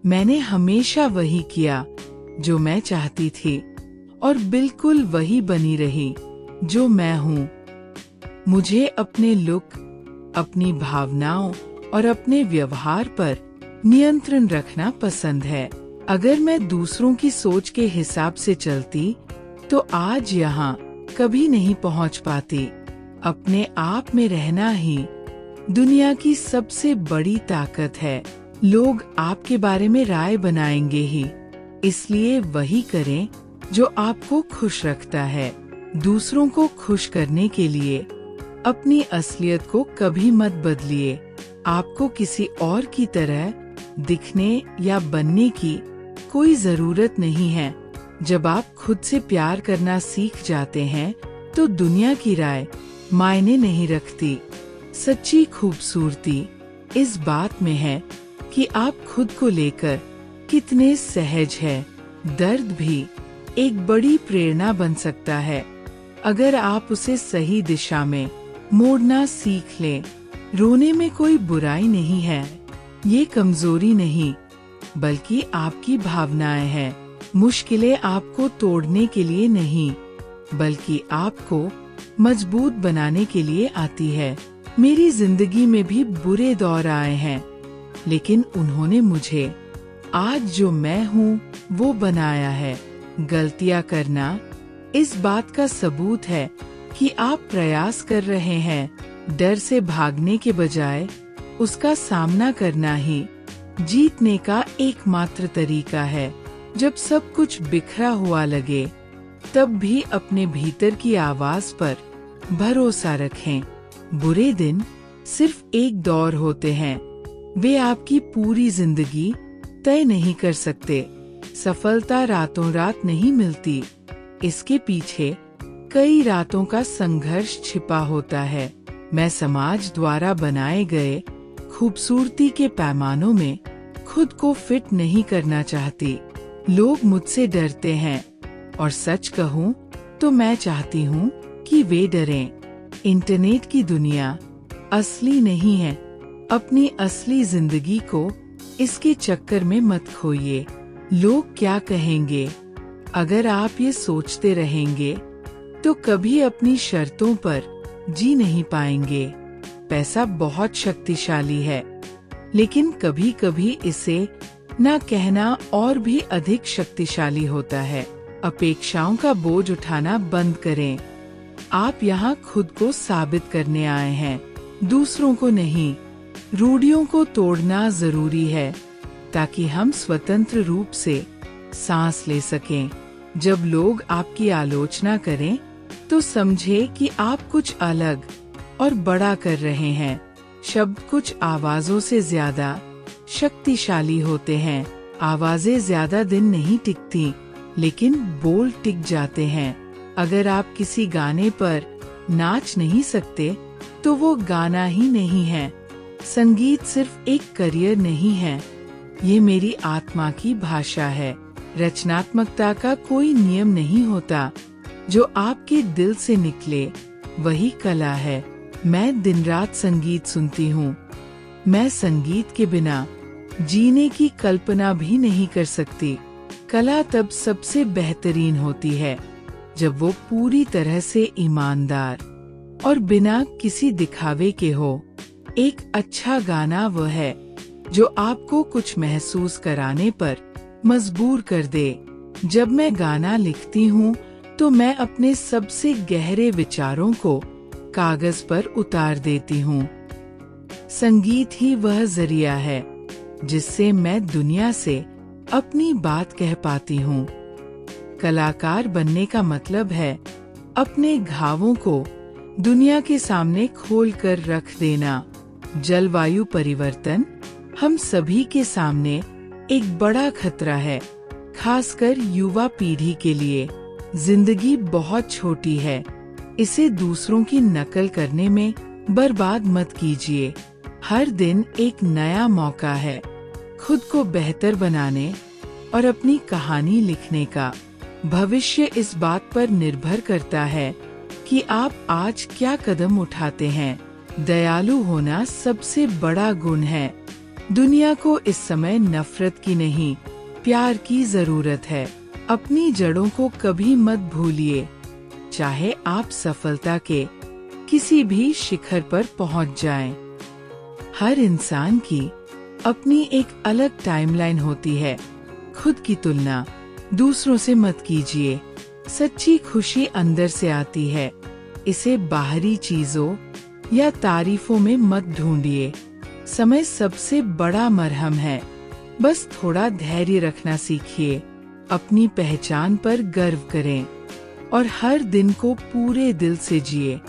मैंने हमेशा वही किया जो मैं चाहती थी और बिल्कुल वही बनी रही जो मैं हूँ। मुझे अपने लुक, अपनी भावनाओं और अपने व्यवहार पर नियंत्रण रखना पसंद है। अगर मैं दूसरों की सोच के हिसाब से चलती तो आज यहाँ कभी नहीं पहुँच पाती। अपने आप में रहना ही दुनिया की सबसे बड़ी ताकत है। लोग आपके बारे में राय बनाएंगे ही, इसलिए वही करें जो आपको खुश रखता है। दूसरों को खुश करने के लिए अपनी असलियत को कभी मत बदलिए। आपको किसी और की तरह दिखने या बनने की कोई जरूरत नहीं है। जब आप खुद से प्यार करना सीख जाते हैं तो दुनिया की राय मायने नहीं रखती। सच्ची खूबसूरती इस बात में है कि आप खुद को लेकर कितने सहज है। दर्द भी एक बड़ी प्रेरणा बन सकता है अगर आप उसे सही दिशा में मोड़ना सीख लें। रोने में कोई बुराई नहीं है, ये कमजोरी नहीं बल्कि आपकी भावनाएं हैं। मुश्किलें आपको तोड़ने के लिए नहीं बल्कि आपको मजबूत बनाने के लिए आती है। मेरी जिंदगी में भी बुरे दौर आए हैं, लेकिन उन्होंने मुझे आज जो मैं हूँ वो बनाया है। गलतियाँ करना इस बात का सबूत है कि आप प्रयास कर रहे हैं। डर से भागने के बजाय उसका सामना करना ही जीतने का एकमात्र तरीका है। जब सब कुछ बिखरा हुआ लगे तब भी अपने भीतर की आवाज पर भरोसा रखें। बुरे दिन सिर्फ एक दौर होते हैं, वे आपकी पूरी जिंदगी तय नहीं कर सकते। सफलता रातों रात नहीं मिलती, इसके पीछे कई रातों का संघर्ष छिपा होता है। मैं समाज द्वारा बनाए गए खूबसूरती के पैमानों में खुद को फिट नहीं करना चाहती। लोग मुझसे डरते हैं और सच कहूँ तो मैं चाहती हूँ कि वे डरें। इंटरनेट की दुनिया असली नहीं है। अपनी असली जिंदगी को इसके चक्कर में मत खोइए। लोग क्या कहेंगे, अगर आप ये सोचते रहेंगे तो कभी अपनी शर्तों पर जी नहीं पाएंगे। पैसा बहुत शक्तिशाली है, लेकिन कभी कभी इसे न कहना और भी अधिक शक्तिशाली होता है। अपेक्षाओं का बोझ उठाना बंद करें। आप यहाँ खुद को साबित करने आए हैं, दूसरों को नहीं। रूढ़ियों को तोड़ना जरूरी है ताकि हम स्वतंत्र रूप से सांस ले सकें। जब लोग आपकी आलोचना करें तो समझे कि आप कुछ अलग और बड़ा कर रहे हैं। शब्द कुछ आवाजों से ज्यादा शक्तिशाली होते हैं। आवाजें ज्यादा दिन नहीं टिकती, लेकिन बोल टिक जाते हैं। अगर आप किसी गाने पर नाच नहीं सकते तो वो गाना ही नहीं है। संगीत सिर्फ एक करियर नहीं है, ये मेरी आत्मा की भाषा है। रचनात्मकता का कोई नियम नहीं होता, जो आपके दिल से निकले वही कला है। मैं दिन रात संगीत सुनती हूँ। मैं संगीत के बिना जीने की कल्पना भी नहीं कर सकती। कला तब सबसे बेहतरीन होती है जब वो पूरी तरह से ईमानदार और बिना किसी दिखावे के हो। एक अच्छा गाना वह है जो आपको कुछ महसूस कराने पर मजबूर कर दे। जब मैं गाना लिखती हूँ तो मैं अपने सबसे गहरे विचारों को कागज पर उतार देती हूँ। संगीत ही वह जरिया है जिससे मैं दुनिया से अपनी बात कह पाती हूँ। कलाकार बनने का मतलब है अपने घावों को दुनिया के सामने खोल कर रख देना। जलवायु परिवर्तन हम सभी के सामने एक बड़ा खतरा है, खासकर युवा पीढ़ी के लिए। जिंदगी बहुत छोटी है, इसे दूसरों की नकल करने में बर्बाद मत कीजिए। हर दिन एक नया मौका है खुद को बेहतर बनाने और अपनी कहानी लिखने का। भविष्य इस बात पर निर्भर करता है कि आप आज क्या कदम उठाते हैं। दयालु होना सबसे बड़ा गुण है। दुनिया को इस समय नफरत की नहीं, प्यार की जरूरत है। अपनी जड़ों को कभी मत भूलिए, चाहे आप सफलता के किसी भी शिखर पर पहुंच जाएं। हर इंसान की अपनी एक अलग टाइमलाइन होती है। खुद की तुलना दूसरों से मत कीजिए। सच्ची खुशी अंदर से आती है, इसे बाहरी चीजों या तारीफों में मत ढूंढिए। समय सबसे बड़ा मरहम है, बस थोड़ा धैर्य रखना सीखिए। अपनी पहचान पर गर्व करें और हर दिन को पूरे दिल से जिए।